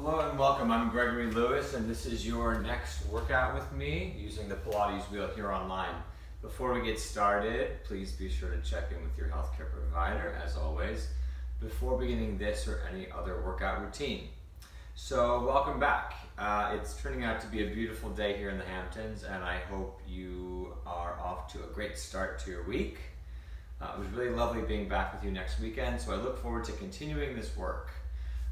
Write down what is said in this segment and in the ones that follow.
Hello and welcome. I'm Gregory Lewis, and this is your next workout with me using the Pilates wheel here online. Before we get started, please be sure to check in with your healthcare provider, as always, before beginning this or any other workout routine. So welcome back. It's turning out to be a beautiful day here in the Hamptons, and I hope you are off to a great start to your week. It was really lovely being back with you next weekend, so I look forward to continuing this work.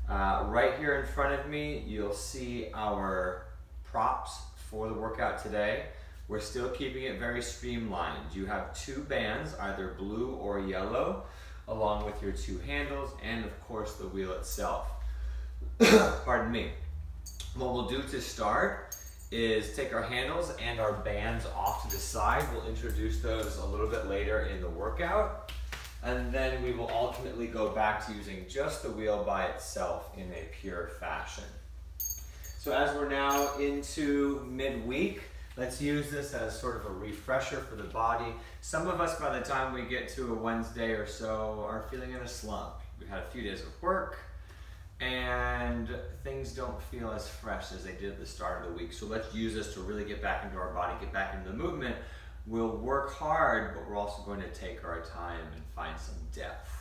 Right here in front of me, you'll see our props for the workout today. We're still keeping it very streamlined. You have two bands, either blue or yellow, along with your two handles and of course the wheel itself. Pardon me. What we'll do to start is take our handles and our bands off to the side. We'll introduce those a little bit later in the workout. And then we will ultimately go back to using just the wheel by itself in a pure fashion. So as we're now into midweek, let's use this as sort of a refresher for the body. Some of us, by the time we get to a Wednesday or so, are feeling in a slump. We've had a few days of work, and things don't feel as fresh as they did at the start of the week. So let's use this to really get back into our body, get back into the movement. We'll work hard, but we're also going to take our time and find some depth.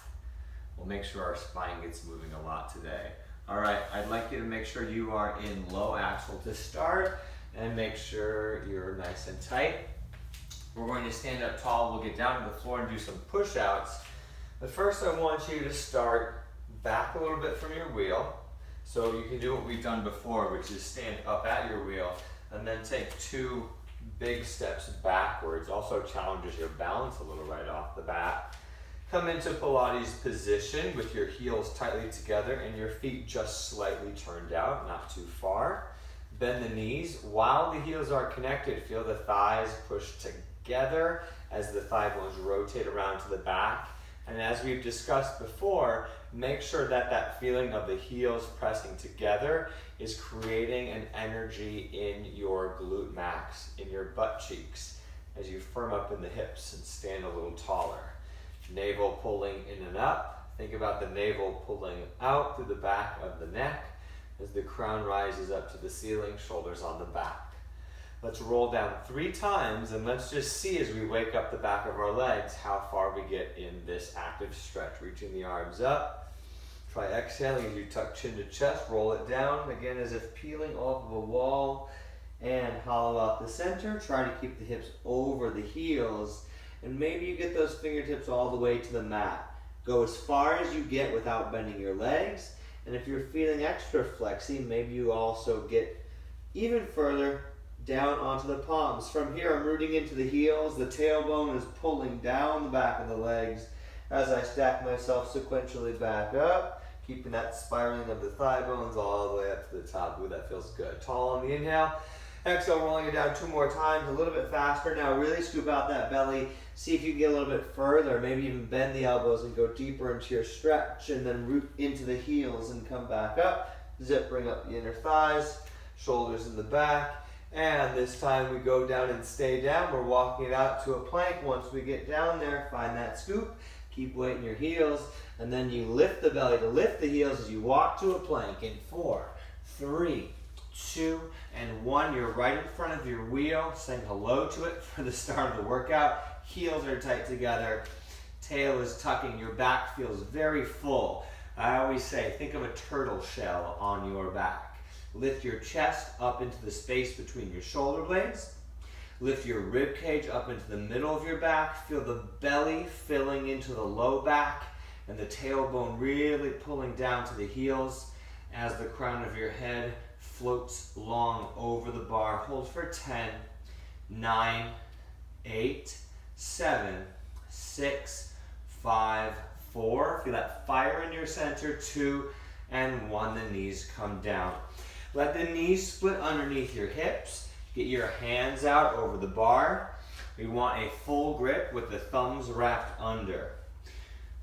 We'll make sure our spine gets moving a lot today. All right, I'd like you to make sure you are in low axle to start and make sure you're nice and tight. We're going to stand up tall. We'll get down to the floor and do some push-outs. But first I want you to start back a little bit from your wheel. So you can do what we've done before, which is stand up at your wheel and then take two big steps backwards. Also challenges your balance a little right off the bat. Come into Pilates position with your heels tightly together and your feet just slightly turned out, not too far. Bend the knees. While the heels are connected, feel the thighs push together as the thigh bones rotate around to the back. And as we've discussed before, make sure that that feeling of the heels pressing together is creating an energy in your glute max, in your butt cheeks, as you firm up in the hips and stand a little taller. Navel pulling in and up. Think about the navel pulling out through the back of the neck as the crown rises up to the ceiling, shoulders on the back. Let's roll down 3 times and let's just see as we wake up the back of our legs how far we get in this active stretch. Reaching the arms up. Try exhaling as you tuck chin to chest, roll it down, again as if peeling off of a wall, and hollow out the center. Try to keep the hips over the heels, and maybe you get those fingertips all the way to the mat. Go as far as you get without bending your legs, and if you're feeling extra flexy, maybe you also get even further down onto the palms. From here, I'm rooting into the heels. The tailbone is pulling down the back of the legs as I stack myself sequentially back up, keeping that spiraling of the thigh bones all the way up to the top. Ooh, that feels good. Tall on the inhale. Exhale, rolling it down 2 more times, a little bit faster. Now really scoop out that belly. See if you can get a little bit further, maybe even bend the elbows and go deeper into your stretch, and then root into the heels and come back up. Zip, bring up the inner thighs, shoulders in the back. And this time we go down and stay down. We're walking it out to a plank. Once we get down there, find that scoop. Keep weight in your heels. And then you lift the belly to lift the heels as you walk to a plank in 4, 3, 2, and 1. You're right in front of your wheel, saying hello to it for the start of the workout. Heels are tight together. Tail is tucking. Your back feels very full. I always say, think of a turtle shell on your back. Lift your chest up into the space between your shoulder blades. Lift your rib cage up into the middle of your back. Feel the belly filling into the low back and the tailbone really pulling down to the heels as the crown of your head floats long over the bar. Hold for 10, 9, 8, 7, 6, 5, 4. Feel that fire in your center. 2 and 1. The knees come down. Let the knees split underneath your hips. Get your hands out over the bar. We want a full grip with the thumbs wrapped under.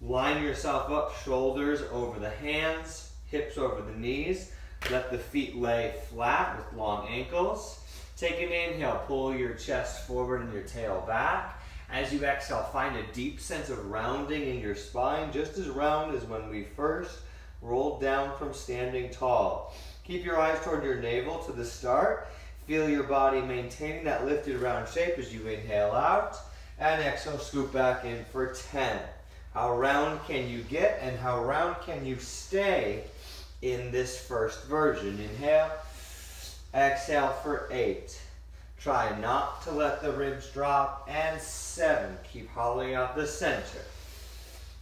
Line yourself up, shoulders over the hands, hips over the knees. Let the feet lay flat with long ankles. Take an inhale, pull your chest forward and your tail back. As you exhale, find a deep sense of rounding in your spine, just as round as when we first rolled down from standing tall. Keep your eyes toward your navel to the start. Feel your body maintaining that lifted round shape as you inhale out. And exhale, scoop back in for 10. How round can you get and how round can you stay in this first version? Inhale, exhale for 8. Try not to let the ribs drop. And 7. Keep hollowing out the center.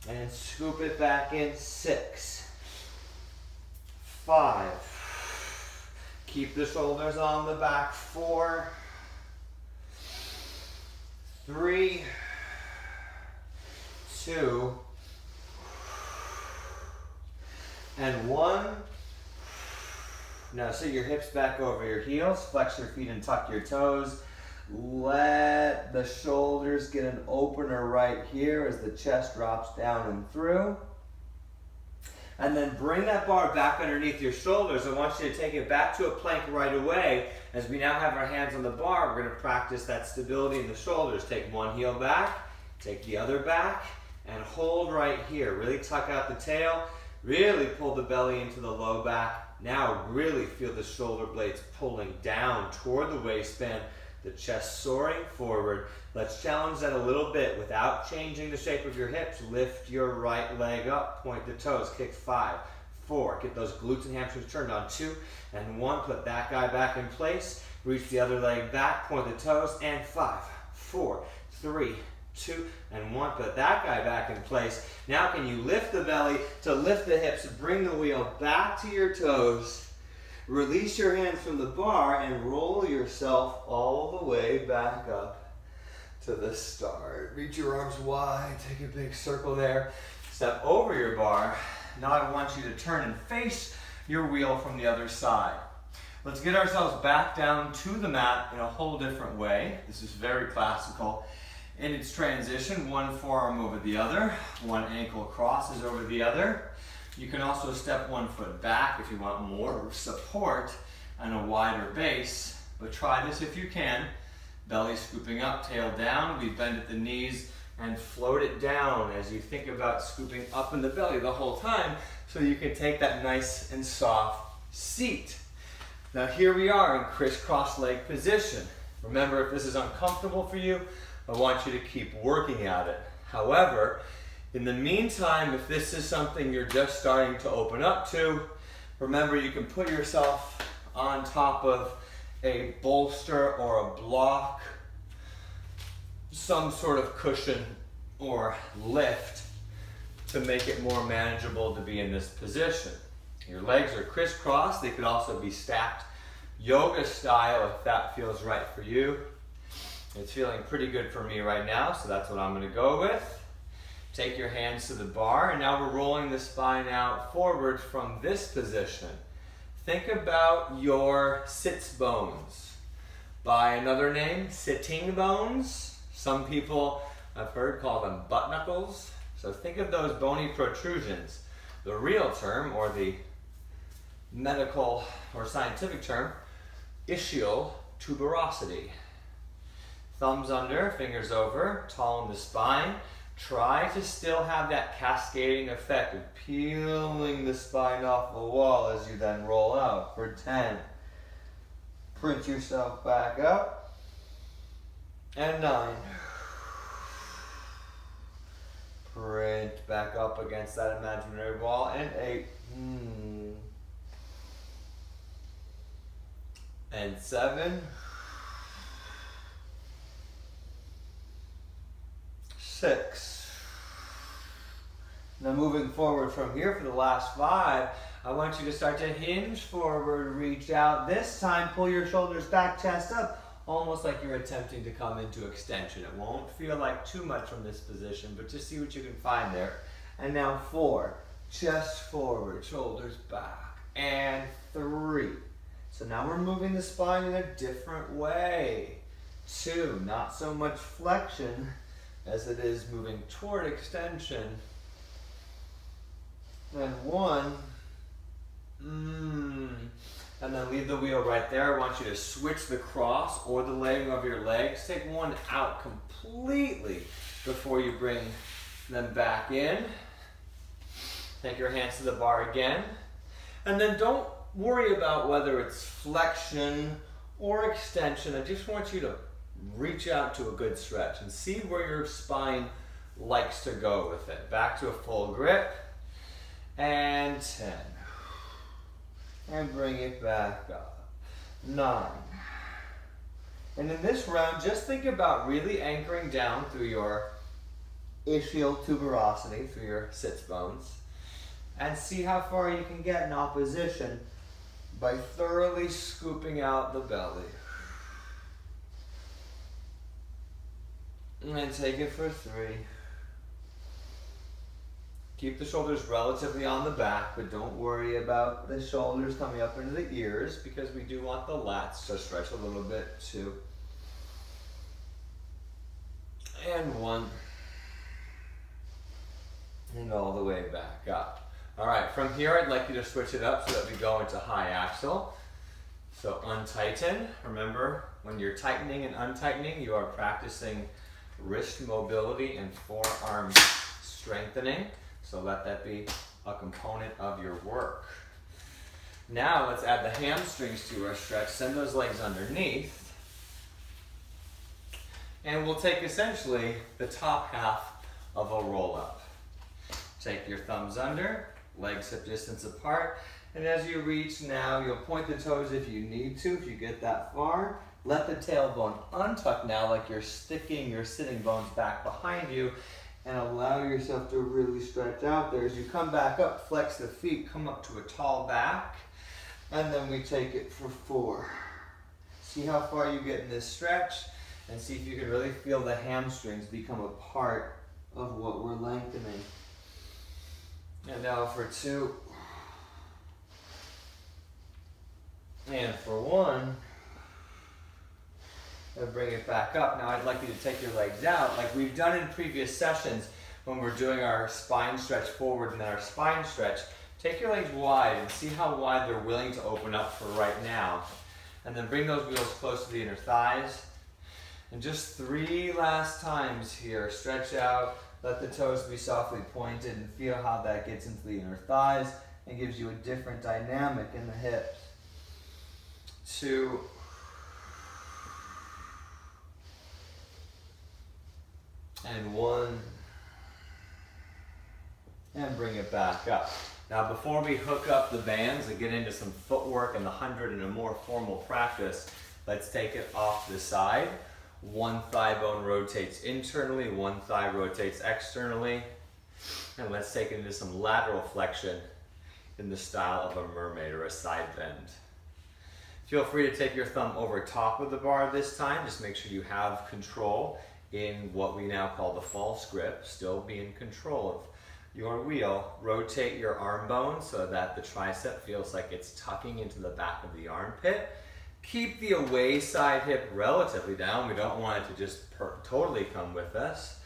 And scoop it back in. 6. 5. Keep the shoulders on the back. 4. 3. 2. And 1. Now sit your hips back over your heels, flex your feet and tuck your toes. Let the shoulders get an opener right here as the chest drops down and through. And then bring that bar back underneath your shoulders. I want you to take it back to a plank right away. As we now have our hands on the bar, we're going to practice that stability in the shoulders. Take one heel back, take the other back, and hold right here. Really tuck out the tail, really pull the belly into the low back. Now really feel the shoulder blades pulling down toward the waistband, the chest soaring forward. Let's challenge that a little bit without changing the shape of your hips. Lift your right leg up, point the toes, kick 5, 4. Get those glutes and hamstrings turned on 2 and 1. Put that guy back in place. Reach the other leg back, point the toes, and 5, 4, 3, 2, and 1. Put that guy back in place. Now can you lift the belly to lift the hips, bring the wheel back to your toes, release your hands from the bar, and roll yourself all the way back up to the start. Reach your arms wide, take a big circle there, step over your bar. Now I want you to turn and face your wheel from the other side. Let's get ourselves back down to the mat in a whole different way. This is very classical. In its transition, one forearm over the other, one ankle crosses over the other. You can also step one foot back if you want more support and a wider base, but try this if you can. Belly scooping up, tail down. We bend at the knees and float it down as you think about scooping up in the belly the whole time so you can take that nice and soft seat. Now here we are in crisscross leg position. Remember, if this is uncomfortable for you, I want you to keep working at it. However, in the meantime, if this is something you're just starting to open up to, remember you can put yourself on top of a bolster or a block, some sort of cushion or lift to make it more manageable to be in this position. Your legs are crisscrossed. They could also be stacked yoga style if that feels right for you. It's feeling pretty good for me right now, so that's what I'm going to go with. Take your hands to the bar, and now we're rolling the spine out forward from this position. Think about your sits bones. By another name, sitting bones. Some people I've heard call them butt knuckles. So think of those bony protrusions. The real term, or the medical or scientific term, ischial tuberosity. Thumbs under, fingers over, tall in the spine. Try to still have that cascading effect of peeling the spine off the wall as you then roll out for 10. Print yourself back up. And 9. Print back up against that imaginary wall. And 8. And 7. 6. Now moving forward from here for the last 5, I want you to start to hinge forward, reach out. This time, pull your shoulders back, chest up, almost like you're attempting to come into extension. It won't feel like too much from this position, but just see what you can find there. And now 4, chest forward, shoulders back, and 3. So now we're moving the spine in a different way. 2, not so much flexion as it is moving toward extension. And 1, and then leave the wheel right there. I want you to switch the cross or the leg of your legs. Take one out completely before you bring them back in. Take your hands to the bar again. And then don't worry about whether it's flexion or extension. I just want you to reach out to a good stretch and see where your spine likes to go with it. Back to a full grip. And 10. And bring it back up. 9. And in this round, just think about really anchoring down through your ischial tuberosity, through your sits bones, and see how far you can get in opposition by thoroughly scooping out the belly. And then take it for 3. Keep the shoulders relatively on the back, but don't worry about the shoulders coming up into the ears because we do want the lats to stretch a little bit too. And 1. And all the way back up. All right, from here I'd like you to switch it up so that we go into high axle. So untighten. Remember, when you're tightening and untightening, you are practicing wrist mobility and forearm strengthening. So let that be a component of your work. Now let's add the hamstrings to our stretch. Send those legs underneath. And we'll take essentially the top half of a roll up. Take your thumbs under, legs hip distance apart. And as you reach now, you'll point the toes if you need to, if you get that far. Let the tailbone untuck now like you're sticking your sitting bones back behind you. And allow yourself to really stretch out there. As you come back up, flex the feet, come up to a tall back, and then we take it for 4. See how far you get in this stretch, and see if you can really feel the hamstrings become a part of what we're lengthening. And now for 2. And for 1. And bring it back up. Now I'd like you to take your legs out like we've done in previous sessions when we're doing our spine stretch forward and then our spine stretch. Take your legs wide and see how wide they're willing to open up for right now. And then bring those wheels close to the inner thighs. And just 3 last times here. Stretch out, let the toes be softly pointed and feel how that gets into the inner thighs and gives you a different dynamic in the hips. 2. And 1, and bring it back up. Now before we hook up the bands and get into some footwork and the 100 in a more formal practice, let's take it off the side. 1 thigh bone rotates internally, 1 thigh rotates externally. And let's take it into some lateral flexion in the style of a mermaid or a side bend. Feel free to take your thumb over top of the bar this time. Just make sure you have control in what we now call the false grip. Still be in control of your wheel. Rotate your arm bone so that the tricep feels like it's tucking into the back of the armpit. Keep the away side hip relatively down. We don't want it to just totally come with us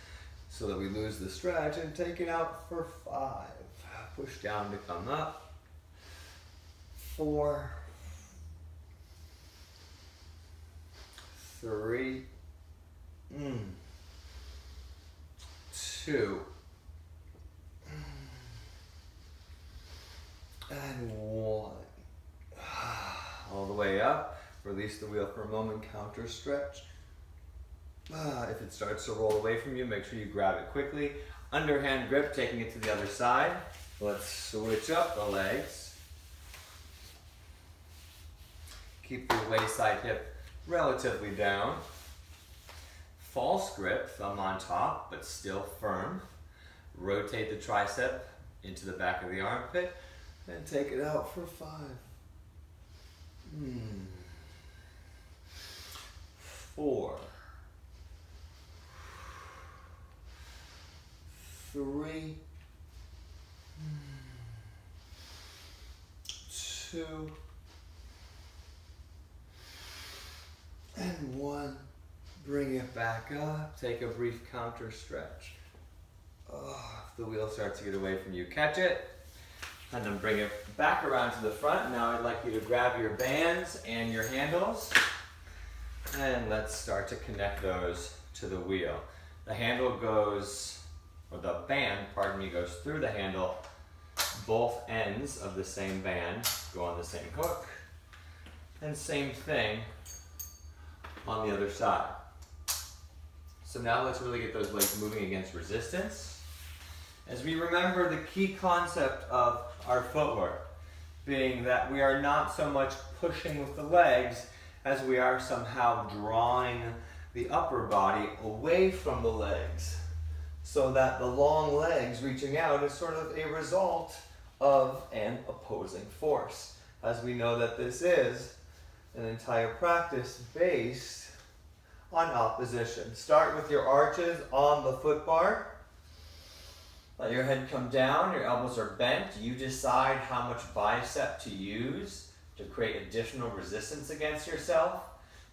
so that we lose the stretch. And take it out for 5. Push down to come up. 4. 3. 2. And 1. All the way up. Release the wheel for a moment. Counter stretch. If it starts to roll away from you, make sure you grab it quickly. Underhand grip, taking it to the other side. Let's switch up the legs. Keep the away side hip relatively down. False grip, thumb on top, but still firm. Rotate the tricep into the back of the armpit and take it out for 5. 4. 3. 2. And 1. Bring it back up. Take a brief counter stretch. If the wheel starts to get away from you, catch it. And then bring it back around to the front. Now I'd like you to grab your bands and your handles. And let's start to connect those to the wheel. The handle goes, or the band, pardon me, goes through the handle, both ends of the same band go on the same hook. And same thing on the other side. So now let's really get those legs moving against resistance. As we remember the key concept of our footwork being that we are not so much pushing with the legs as we are somehow drawing the upper body away from the legs, so that the long legs reaching out is sort of a result of an opposing force. As we know that this is an entire practice based on opposition. Start with your arches on the foot bar. Let your head come down, your elbows are bent. You decide how much bicep to use to create additional resistance against yourself.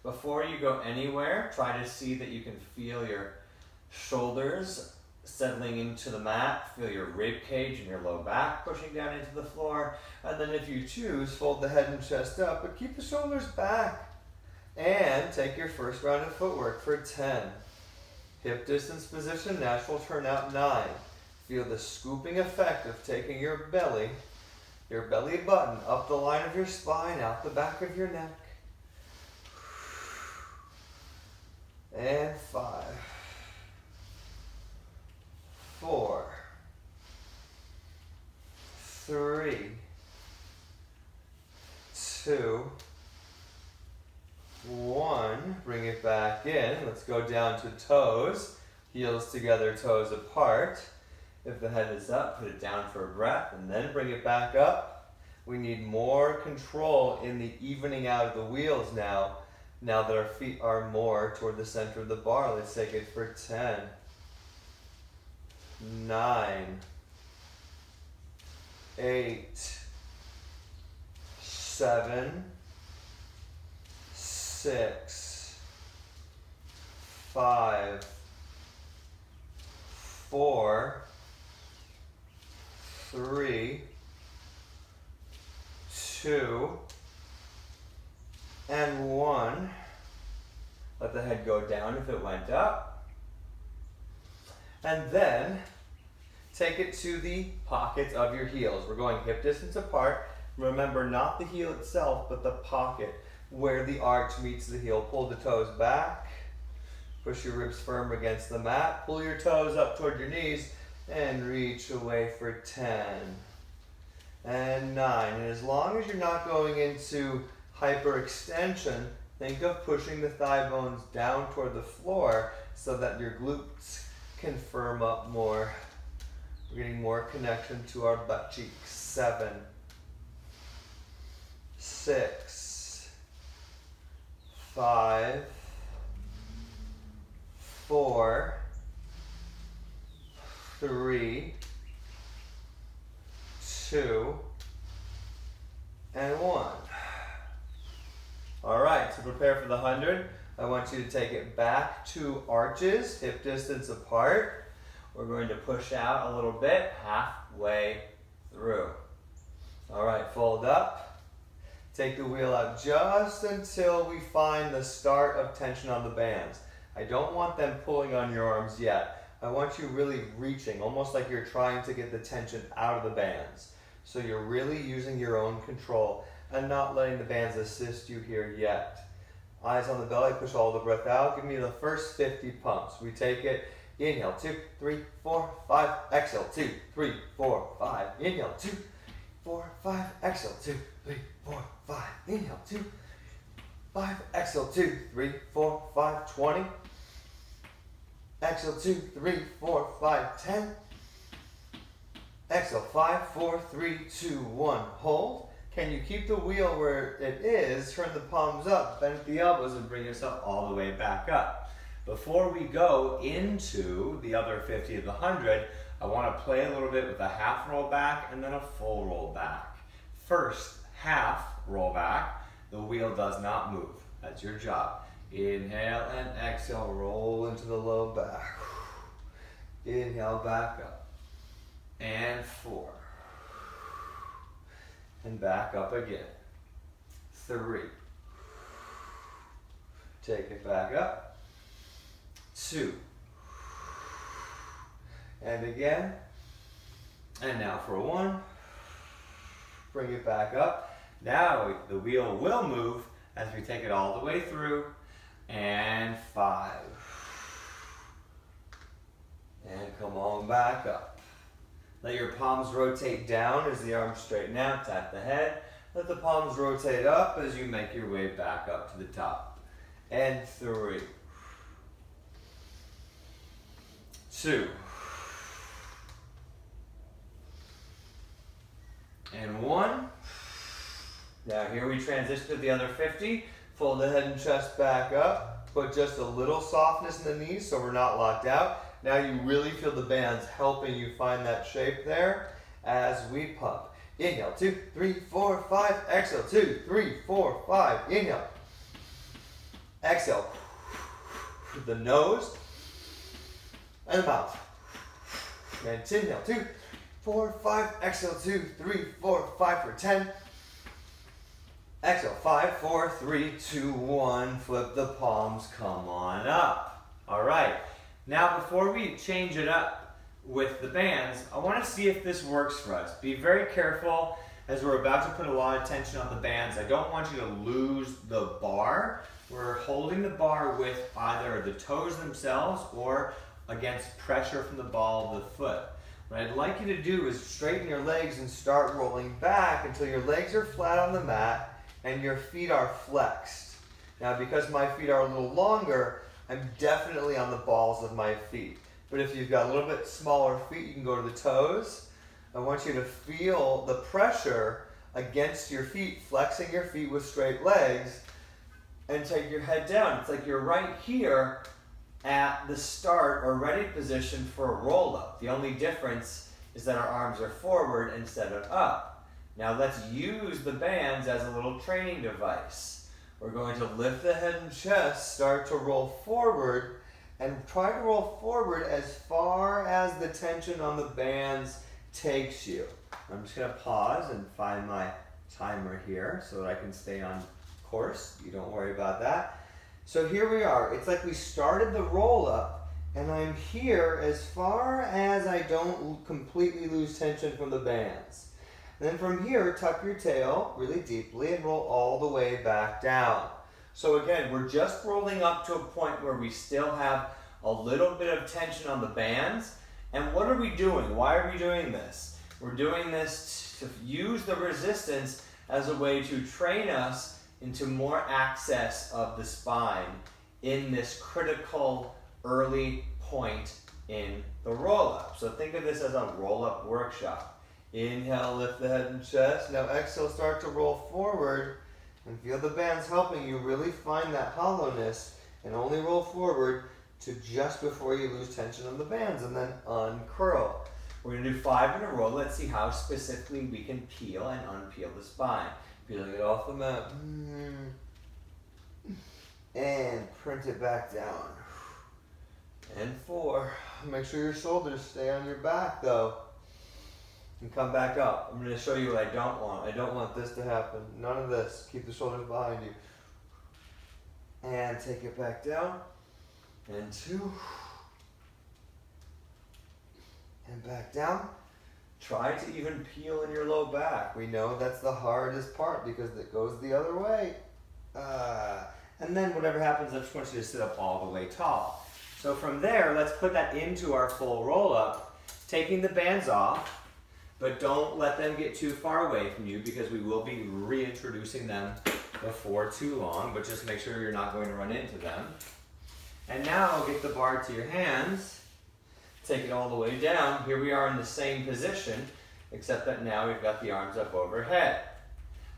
Before you go anywhere, try to see that you can feel your shoulders settling into the mat, feel your rib cage and your low back pushing down into the floor, and then if you choose, fold the head and chest up, but keep the shoulders back. And take your first round of footwork for 10. Hip distance position, natural turnout 9. Feel the scooping effect of taking your belly button up the line of your spine, out the back of your neck. And 5, 4, 3, 2, 1. Bring it back in. Let's go down to toes. Heels together, toes apart. If the head is up, put it down for a breath and then bring it back up. We need more control in the evening out of the wheels now that our feet are more toward the center of the bar. Let's take it for 10, 9, 8, 7, 6, 5, 4, 3, 2, and 1. Let the head go down if it went up. And then take it to the pockets of your heels. We're going hip distance apart. Remember, not the heel itself, but the pocket where the arch meets the heel. Pull the toes back. Push your ribs firm against the mat. Pull your toes up toward your knees and reach away for 10 and 9. And as long as you're not going into hyperextension, think of pushing the thigh bones down toward the floor so that your glutes can firm up more. We're getting more connection to our butt cheeks. 7, 6, 5, 4, 3, 2, and 1. All right, to prepare for the 100, I want you to take it back to arches, hip distance apart. We're going to push out a little bit, halfway through. All right, fold up. Take the wheel out just until we find the start of tension on the bands. I don't want them pulling on your arms yet. I want you really reaching, almost like you're trying to get the tension out of the bands. So you're really using your own control and not letting the bands assist you here yet. Eyes on the belly, push all the breath out. Give me the first 50 pumps. We take it, inhale, 2, 3, 4, 5, exhale, 2, 3, 4, 5, inhale, 2, 4, 5, exhale, 2, 3, 4, 5, inhale, 2, 5, exhale, 2, 3, 4, 5, 20. Exhale, 2, 3, 4, 5, 10. Exhale, 5, 4, 3, 2, 1. Hold. Can you keep the wheel where it is? Turn the palms up, bend the elbows, and bring yourself all the way back up. Before we go into the other 50 of the 100, I want to play a little bit with a half roll back and then a full roll back. First, half roll back. The wheel does not move. That's your job. Inhale and exhale, roll into the low back. Inhale, back up. And 4. And back up again. 3. Take it back up. 2. And again. And now for 1. bring it back up. Now the wheel will move as we take it all the way through. And 5. And come on back up. Let your palms rotate down as the arms straighten out. Tap the head. Let the palms rotate up as you make your way back up to the top. And 3. 2. And 1. Now here we transition to the other 50. Fold the head and chest back up. Put just a little softness in the knees so we're not locked out. Now you really feel the bands helping you find that shape there as we pump. Inhale, 2, 3, 4, 5. Exhale, 2, 3, 4, 5. Inhale. Exhale. The nose and the mouth. And inhale, 2, 4, 5. Exhale, 2, 3, 4, 5 for 10. Exhale, 5, 4, 3, 2, 1. Flip the palms, come on up. All right. Now, before we change it up with the bands, I want to see if this works for us. Be very careful as we're about to put a lot of tension on the bands. I don't want you to lose the bar. We're holding the bar with either the toes themselves or against pressure from the ball of the foot. What I'd like you to do is straighten your legs and start rolling back until your legs are flat on the mat and your feet are flexed. Now, because my feet are a little longer, I'm definitely on the balls of my feet. But if you've got a little bit smaller feet, you can go to the toes. I want you to feel the pressure against your feet, flexing your feet with straight legs, and take your head down. It's like you're right here at the start or ready position for a roll-up. The only difference is that our arms are forward instead of up. Now let's use the bands as a little training device. We're going to lift the head and chest, start to roll forward, and try to roll forward as far as the tension on the bands takes you. I'm just going to pause and find my timer here so that I can stay on course. You don't worry about that. So here we are. It's like we started the roll up, and I'm here as far as I don't completely lose tension from the bands. And then from here, tuck your tail really deeply and roll all the way back down. So again, we're just rolling up to a point where we still have a little bit of tension on the bands. And what are we doing? Why are we doing this? We're doing this to use the resistance as a way to train us into more access of the spine in this critical early point in the roll-up. So think of this as a roll-up workshop. Inhale, lift the head and chest. Now exhale, start to roll forward and feel the bands helping you really find that hollowness, and only roll forward to just before you lose tension on the bands, and then uncurl. We're going to do 5 in a row. Let's see how specifically we can peel and unpeel the spine. Peeling it off the mat. And print it back down. And 4. Make sure your shoulders stay on your back though. And come back up. I'm going to show you what I don't want. I don't want this to happen. None of this. Keep the shoulders behind you. And take it back down. And 2. And back down. Try to even peel in your low back. We know that's the hardest part because it goes the other way. And then whatever happens, I just want you to sit up all the way tall. So from there, let's put that into our full roll up, taking the bands off. But don't let them get too far away from you because we will be reintroducing them before too long, but just make sure you're not going to run into them. And now get the bar to your hands, take it all the way down. Here we are in the same position, except that now we've got the arms up overhead.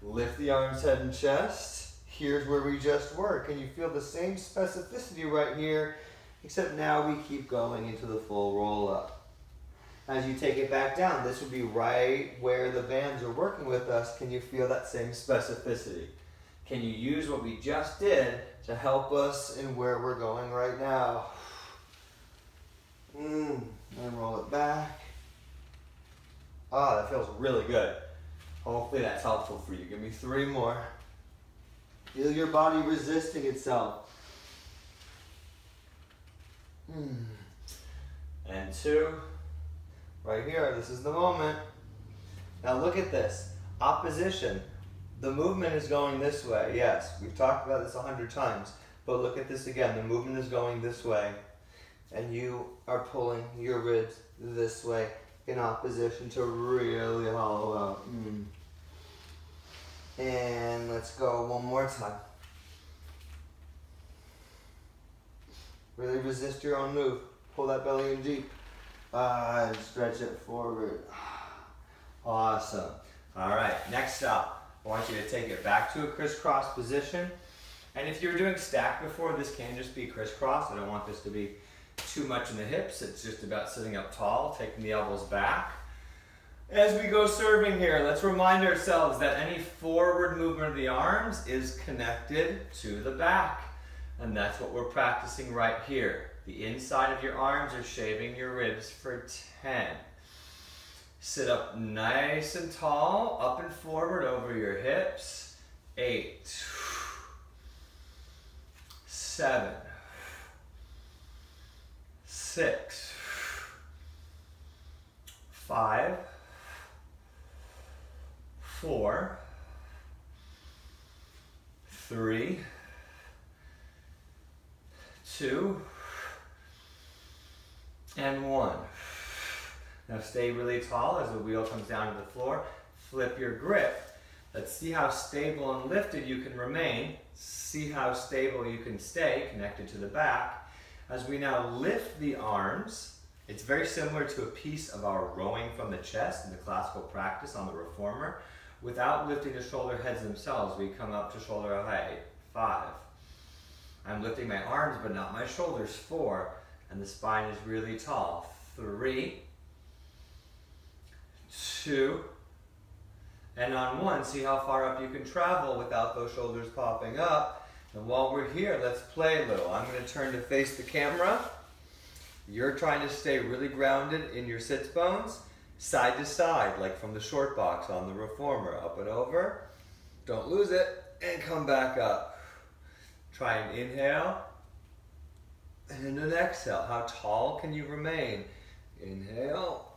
Lift the arms, head and chest. Here's where we just were. Can you feel the same specificity right here, except now we keep going into the full roll up. As you take it back down, this would be right where the bands are working with us. Can you feel that same specificity? Can you use what we just did to help us in where we're going right now? And roll it back. That feels really good. Hopefully that's helpful for you. Give me 3 more. Feel your body resisting itself. And 2. Right here, this is the moment. Now look at this. Opposition. The movement is going this way. Yes, we've talked about this 100 times. But look at this again. The movement is going this way. And you are pulling your ribs this way in opposition to really hollow out. And let's go one more time. Really resist your own move. Pull that belly in deep. And stretch it forward. Awesome. All right, next up, I want you to take it back to a crisscross position. And if you were doing stack before, this can just be crisscross. I don't want this to be too much in the hips. It's just about sitting up tall, taking the elbows back. As we go serving here, let's remind ourselves that any forward movement of the arms is connected to the back. And that's what we're practicing right here. The inside of your arms are shaving your ribs for 10. Sit up nice and tall, up and forward over your hips. 8, 7, 6, 5, 4, 3, 2, and 1. Now stay really tall as the wheel comes down to the floor. Flip your grip. Let's see how stable and lifted you can remain. See how stable you can stay connected to the back. As we now lift the arms, it's very similar to a piece of our rowing from the chest in the classical practice on the reformer. Without lifting the shoulder heads themselves, we come up to shoulder height. 5. I'm lifting my arms but not my shoulders. 4. And the spine is really tall. 3, 2, and on 1, see how far up you can travel without those shoulders popping up. And while we're here, let's play a little. I'm going to turn to face the camera. You're trying to stay really grounded in your sits bones, side to side, like from the short box on the reformer, up and over. Don't lose it, and come back up. Try an inhale, and an exhale. How tall can you remain? Inhale,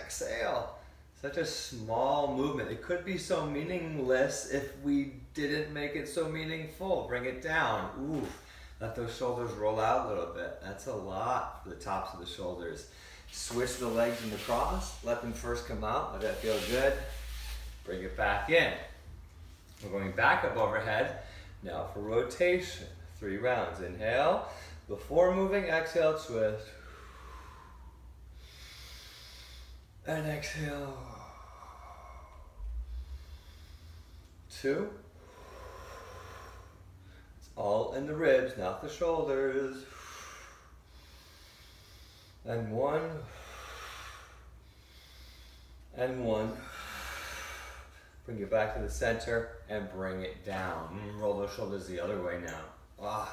exhale. Such a small movement. It could be so meaningless if we didn't make it so meaningful. Bring it down. Oof. Let those shoulders roll out a little bit. That's a lot for the tops of the shoulders. Switch the legs in the cross. Let them first come out. Let that feel good. Bring it back in. We're going back up overhead. Now for rotation. 3 rounds. Inhale. Before moving, exhale, twist. And exhale. 2. It's all in the ribs, not the shoulders. And 1. And 1. Bring it back to the center and bring it down. Roll those shoulders the other way now.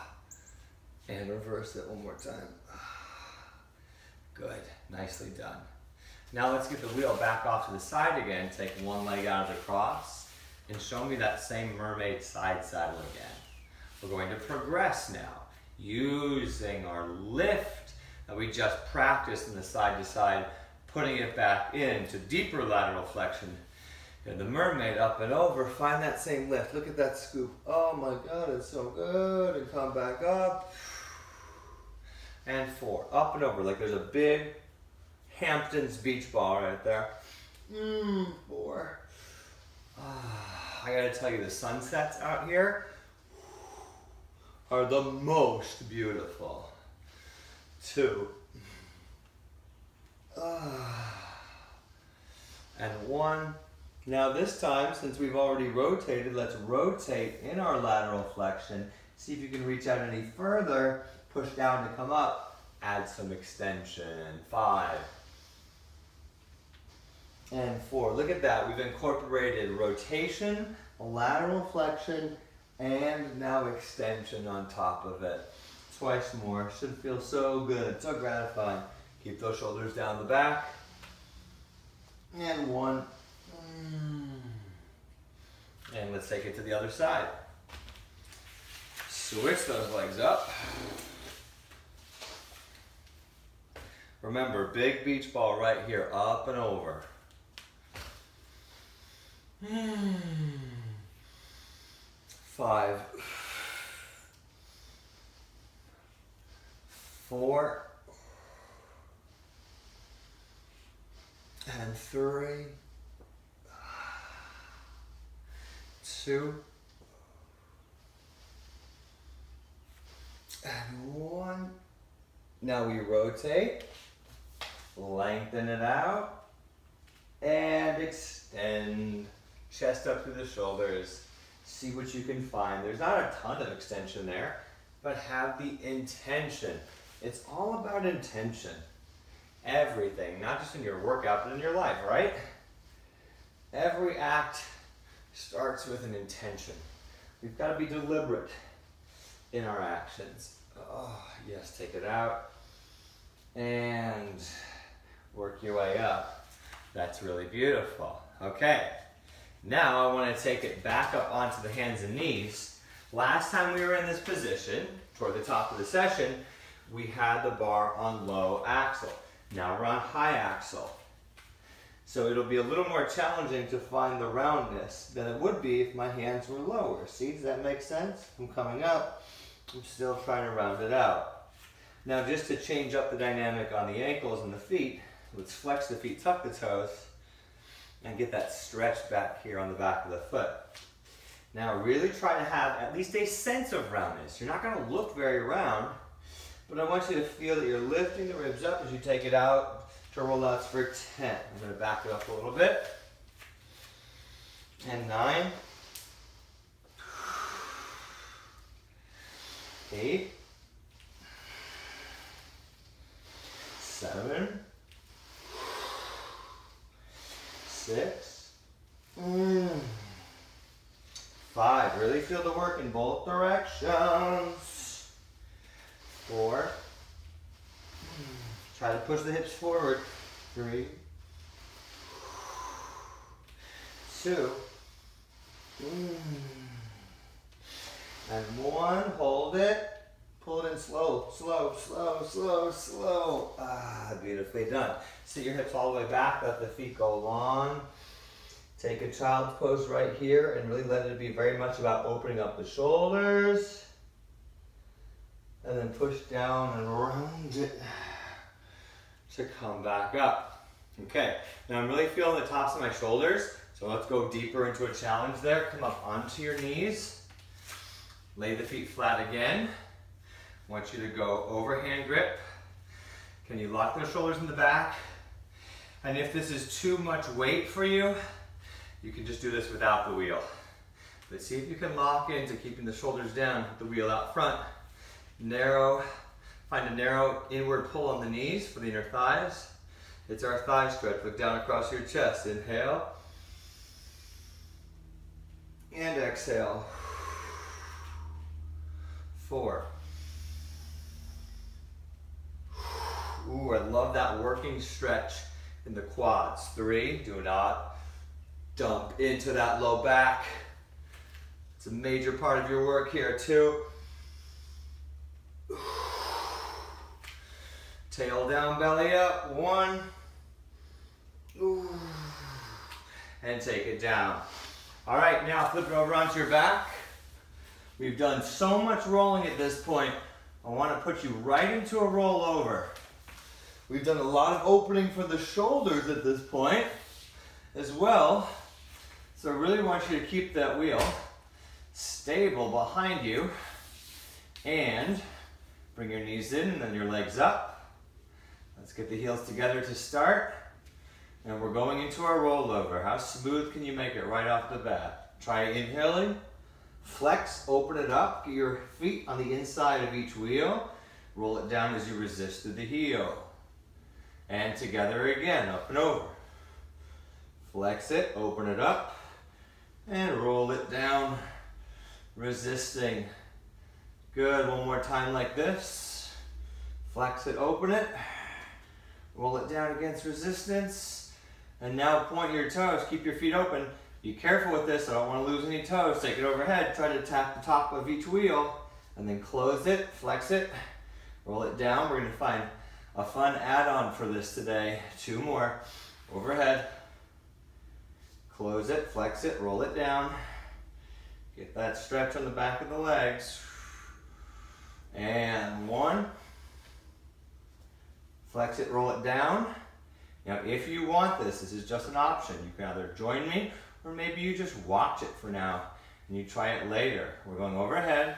And reverse it one more time. Good. Nicely done. Now let's get the wheel back off to the side again. Take one leg out of the cross and show me that same mermaid side saddle again. We're going to progress now using our lift that we just practiced in the side to side, putting it back into deeper lateral flexion. And the mermaid up and over, find that same lift. Look at that scoop. Oh my God, it's so good. And come back up. And 4, up and over, like there's a big Hamptons beach ball right there. 4. I gotta tell you, the sunsets out here are the most beautiful. 2. And 1. Now this time, since we've already rotated, let's rotate in our lateral flexion. See if you can reach out any further. Push down to come up. Add some extension. 5. And 4. Look at that. We've incorporated rotation, lateral flexion, and now extension on top of it. Twice more. Should feel so good. So gratifying. Keep those shoulders down the back. And 1. And let's take it to the other side. Switch those legs up. Remember, big beach ball right here, up and over. 5, 4, and 3, 2, and 1. Now we rotate, lengthen it out, and extend. Chest up through the shoulders. See what you can find. There's not a ton of extension there, but have the intention. It's all about intention. Everything, not just in your workout, but in your life, right? Every act starts with an intention. We've got to be deliberate in our actions. Oh, yes, take it out. And work your way up. That's really beautiful. Okay. Now I want to take it back up onto the hands and knees. Last time we were in this position, toward the top of the session, we had the bar on low axle. Now we're on high axle. So it'll be a little more challenging to find the roundness than it would be if my hands were lower. See, does that make sense? I'm coming up, I'm still trying to round it out. Now just to change up the dynamic on the ankles and the feet, let's flex the feet, tuck the toes, and get that stretch back here on the back of the foot. Now really try to have at least a sense of roundness. You're not going to look very round, but I want you to feel that you're lifting the ribs up as you take it out to rollouts for 10. I'm going to back it up a little bit. And 9, 8, 7, 6, 5. Really feel the work in both directions. 4. Try to push the hips forward. 3, 2, and 1. Hold it. Pull it in slow, slow, slow, slow, slow. Ah, beautifully done. Sit your hips all the way back, let the feet go long. Take a child's pose right here and really let it be very much about opening up the shoulders. And then push down and round it to come back up. Okay, now I'm really feeling the tops of my shoulders, so let's go deeper into a challenge there. Come up onto your knees. Lay the feet flat again. I want you to go overhand grip. Can you lock those shoulders in the back? And if this is too much weight for you, you can just do this without the wheel. But see if you can lock into keeping the shoulders down with the wheel out front. Narrow, find a narrow inward pull on the knees for the inner thighs. It's our thigh stretch. Look down across your chest. Inhale. And exhale. 4. Ooh, I love that working stretch in the quads. 3, do not dump into that low back. It's a major part of your work here. 2. Tail down, belly up. 1. Ooh. And take it down. All right, now flip it over onto your back. We've done so much rolling at this point. I want to put you right into a rollover. We've done a lot of opening for the shoulders at this point as well. So I really want you to keep that wheel stable behind you and bring your knees in and then your legs up. Let's get the heels together to start. And we're going into our rollover. How smooth can you make it right off the bat? Try inhaling, flex, open it up, get your feet on the inside of each wheel. Roll it down as you resist through the heel. And together again, up and over. Flex it, open it up, and roll it down, resisting. Good, one more time like this. Flex it, open it, roll it down against resistance, and now point your toes, keep your feet open. Be careful with this, I don't want to lose any toes. Take it overhead, try to tap the top of each wheel, and then close it, flex it, roll it down. We're going to find a fun add-on for this today. 2 more. Overhead. Close it, flex it, roll it down. Get that stretch on the back of the legs. And one. Flex it, roll it down. Now, if you want this is just an option. You can either join me, or maybe you just watch it for now, and you try it later. We're going overhead,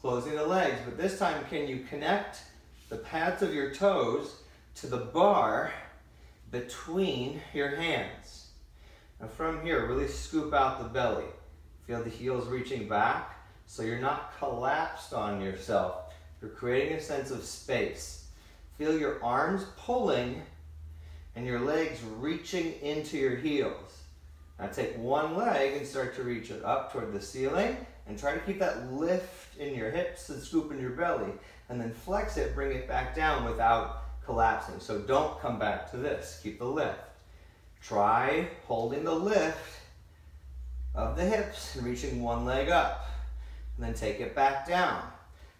closing the legs, but this time, can you connect the pads of your toes to the bar between your hands? Now from here, really scoop out the belly. Feel the heels reaching back, so you're not collapsed on yourself. You're creating a sense of space. Feel your arms pulling and your legs reaching into your heels. Now take one leg and start to reach it up toward the ceiling, and try to keep that lift in your hips and scoop in your belly, and then flex it, bring it back down without collapsing. So don't come back to this, keep the lift. Try holding the lift of the hips and reaching one leg up, and then take it back down.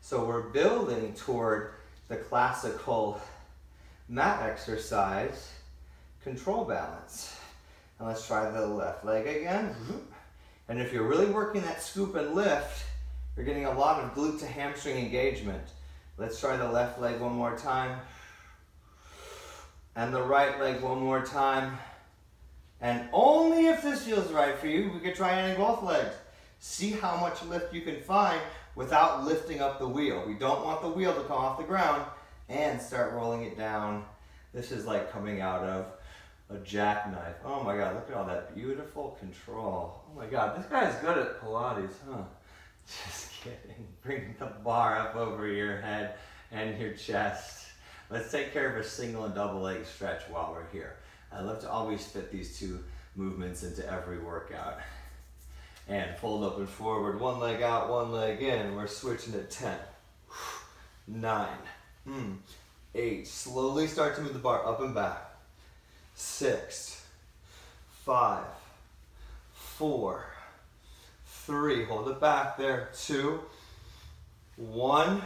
So we're building toward the classical mat exercise, control balance. And let's try the left leg again. And if you're really working that scoop and lift, you're getting a lot of glute to hamstring engagement. Let's try the left leg one more time. And the right leg one more time. And only if this feels right for you, we could try adding both legs. See how much lift you can find without lifting up the wheel. We don't want the wheel to come off the ground, and start rolling it down. This is like coming out of a jackknife. Oh my God, look at all that beautiful control. Oh my God, this guy's good at Pilates, huh? Just kidding. Bring the bar up over your head and your chest. Let's take care of a single and double leg stretch while we're here. I love to always fit these two movements into every workout. And fold up and forward, one leg out, one leg in. We're switching to 10, 9, 8. Slowly start to move the bar up and back. 6, 5, 4, 3. Hold it back there. 2, 1.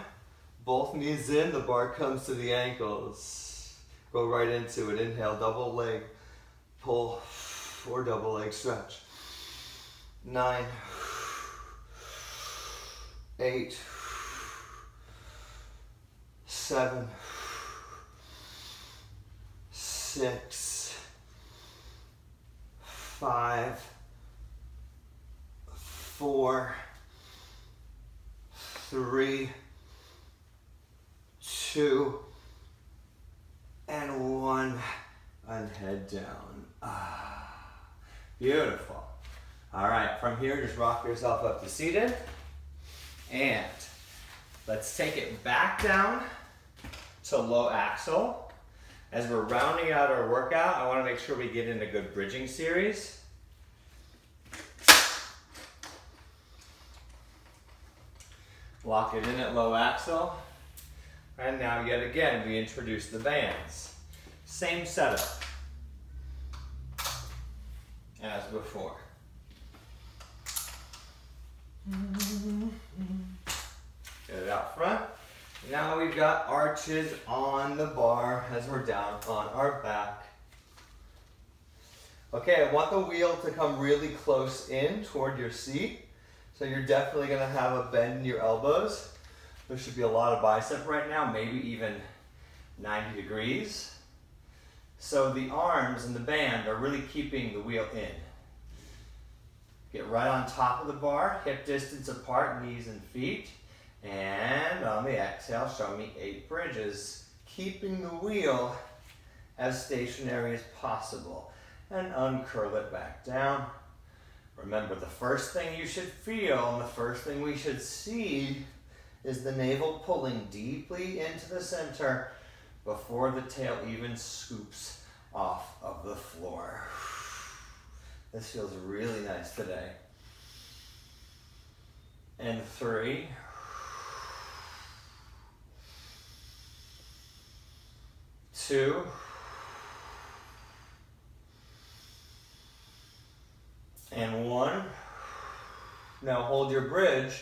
Both knees in, the bar comes to the ankles. Go right into it. Inhale, double leg pull, or double leg stretch. 9, 8, 7, 6, 5, 4, 3, 2, and 1, and head down. Beautiful. All right, from here, just rock yourself up to seated, and let's take it back down to low axle. As we're rounding out our workout, I want to make sure we get in a good bridging series. Lock it in at low axle. And now yet again, we introduce the bands. Same setup as before. Get it out front. Now we've got arches on the bar as we're down on our back. Okay, I want the wheel to come really close in toward your seat. So you're definitely gonna have a bend in your elbows. There should be a lot of bicep right now, maybe even 90 degrees. So the arms and the band are really keeping the wheel in. Get right on top of the bar, hip distance apart, knees and feet. And on the exhale, show me 8 bridges, keeping the wheel as stationary as possible. And uncurl it back down. Remember, the first thing you should feel and the first thing we should see is the navel pulling deeply into the center before the tail even scoops off of the floor. This feels really nice today. And 3. 2. And 1. Now hold your bridge.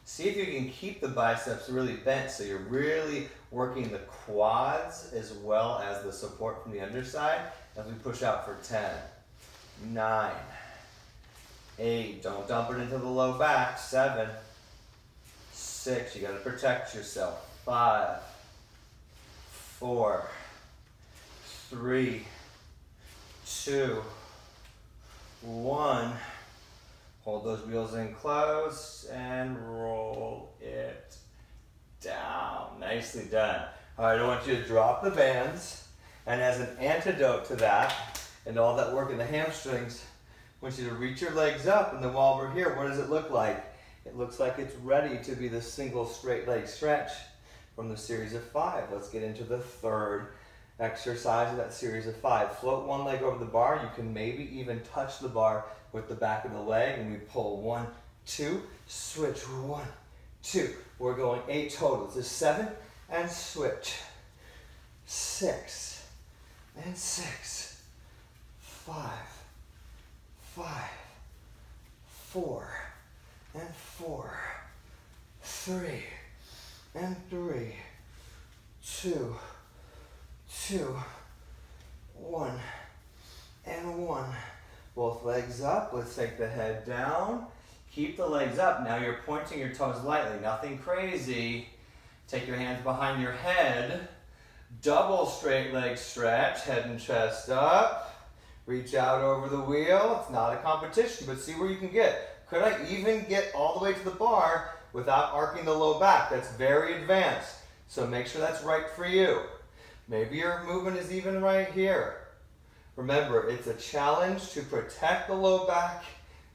See if you can keep the biceps really bent so you're really working the quads as well as the support from the underside as we push out for 10. 9, 8, don't dump it into the low back, 7, 6, you gotta protect yourself, 5, 4, 3, 2, 1, hold those wheels in close and roll it down. Nicely done. All right, I want you to drop the bands, and as an antidote to that and all that work in the hamstrings, I want you to reach your legs up, and then while we're here, what does it look like? It looks like it's ready to be the single straight leg stretch from the series of 5. Let's get into the third exercise of that series of 5. Float one leg over the bar. You can maybe even touch the bar with the back of the leg, and we pull 1, 2, switch, 1, 2. We're going 8 total. This is 7 and switch. 6 and 6. 5, 5, 4 and 4. 3 and 3. 2, 2, 1 and 1. Both legs up. Let's take the head down. Keep the legs up. Now you're pointing your toes lightly. Nothing crazy. Take your hands behind your head. Double straight leg stretch. Head and chest up. Reach out over the wheel. It's not a competition, but see where you can get. Could I even get all the way to the bar without arcing the low back? That's very advanced. So make sure that's right for you. Maybe your movement is even right here. Remember, it's a challenge to protect the low back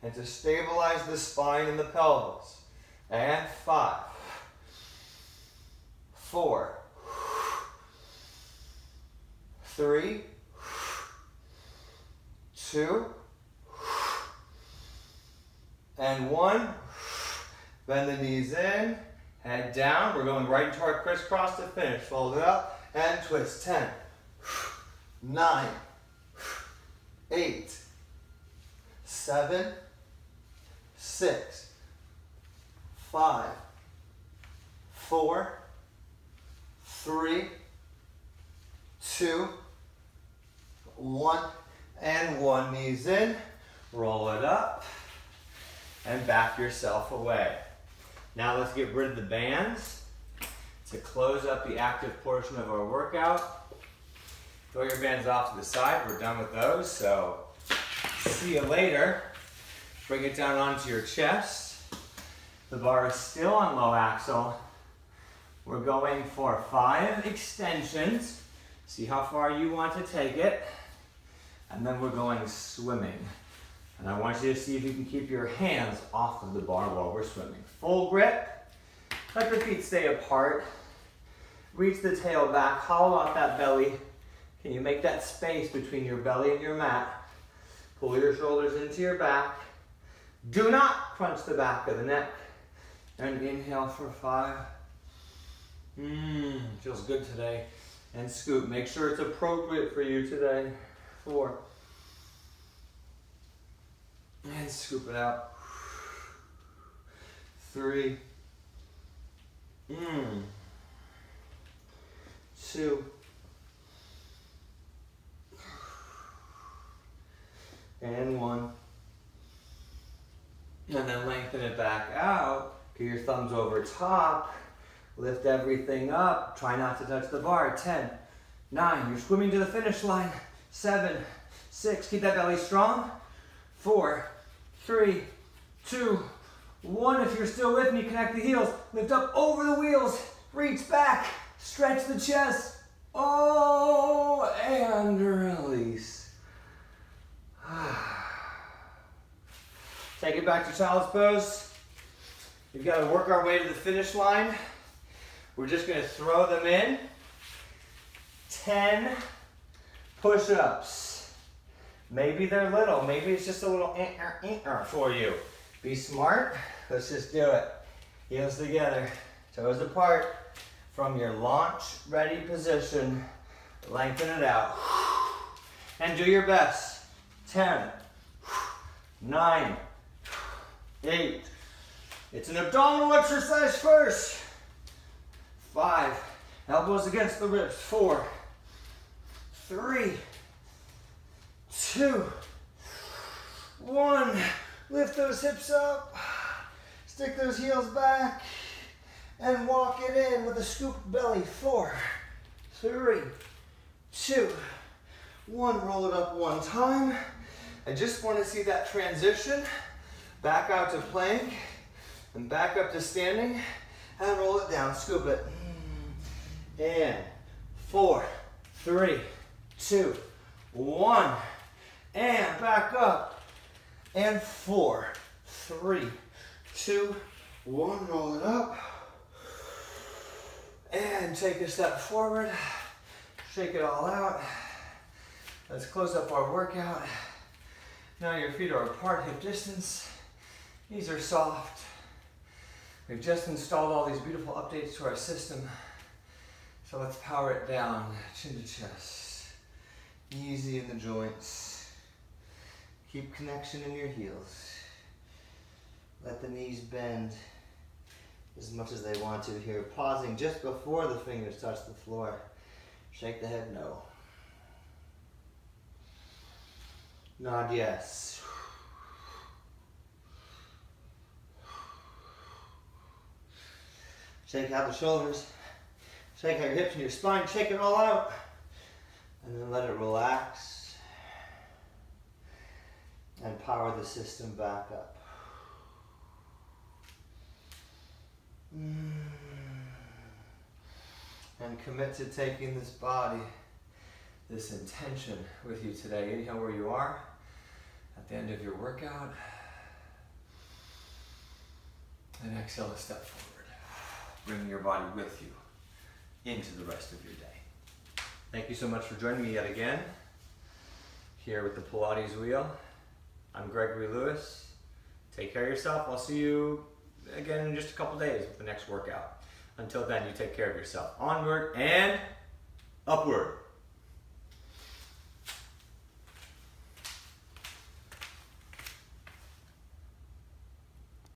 and to stabilize the spine and the pelvis. And 5, 4, 3, 2, and 1. Bend the knees in, head down. We're going right into our crisscross to finish. Fold it up and twist. 10, 9, 8, 7, 6, 5, 4, 3, 2, 1, and 1. Knees in, roll it up, and back yourself away. Now let's get rid of the bands to close up the active portion of our workout. Throw your bands off to the side. We're done with those, so see you later. Bring it down onto your chest. The bar is still on low axle. We're going for 5 extensions. See how far you want to take it. And then we're going swimming. And I want you to see if you can keep your hands off of the bar while we're swimming. Full grip. Let your feet stay apart. Reach the tail back. Hollow out that belly. Can you make that space between your belly and your mat? Pull your shoulders into your back. Do not crunch the back of the neck. And inhale for 5. Feels good today. And scoop. Make sure it's appropriate for you today. 4. And scoop it out. 3. 2. And 1. And then lengthen it back out. Get your thumbs over top. Lift everything up. Try not to touch the bar. 10, 9. You're swimming to the finish line. 7, 6. Keep that belly strong. 4, 3, 2, 1. If you're still with me, connect the heels. Lift up over the wheels. Reach back. Stretch the chest. Oh, and release. Take it back to child's pose. We've got to work our way to the finish line. We're just going to throw them in. 10 push-ups. Maybe they're little. Maybe it's just a little for you. Be smart. Let's just do it. Heels together, toes apart. From your launch ready position, lengthen it out. And do your best. 10, 9, 8. It's an abdominal exercise first. 5, elbows against the ribs. 4, 3, 2, 1. Lift those hips up. Stick those heels back. And walk it in with a scooped belly. 4, 3, 2, 1. Roll it up one time. I just want to see that transition. Back out to plank. And back up to standing. And roll it down. Scoop it. And 4, 3, 2, 1. And back up. And 4, 3, 2, 1. Roll it up. And take a step forward. Shake it all out. Let's close up our workout. Now your feet are apart, hip distance. Knees are soft. We've just installed all these beautiful updates to our system. So let's power it down, chin to chest. Easy in the joints. Keep connection in your heels. Let the knees bend as much as they want to here. Pausing just before the fingers touch the floor. Shake the head no. Nod yes. Shake out the shoulders. Shake out your hips and your spine. Shake it all out. And then let it relax. And power the system back up. And commit to taking this body, this intention with you today. Inhale where you are at the end of your workout. And exhale a step forward. Bringing your body with you into the rest of your day. Thank you so much for joining me yet again here with the Pilates wheel. I'm Gregory Lewis. Take care of yourself. I'll see you again in just a couple days with the next workout. Until then, you take care of yourself. Onward and upward.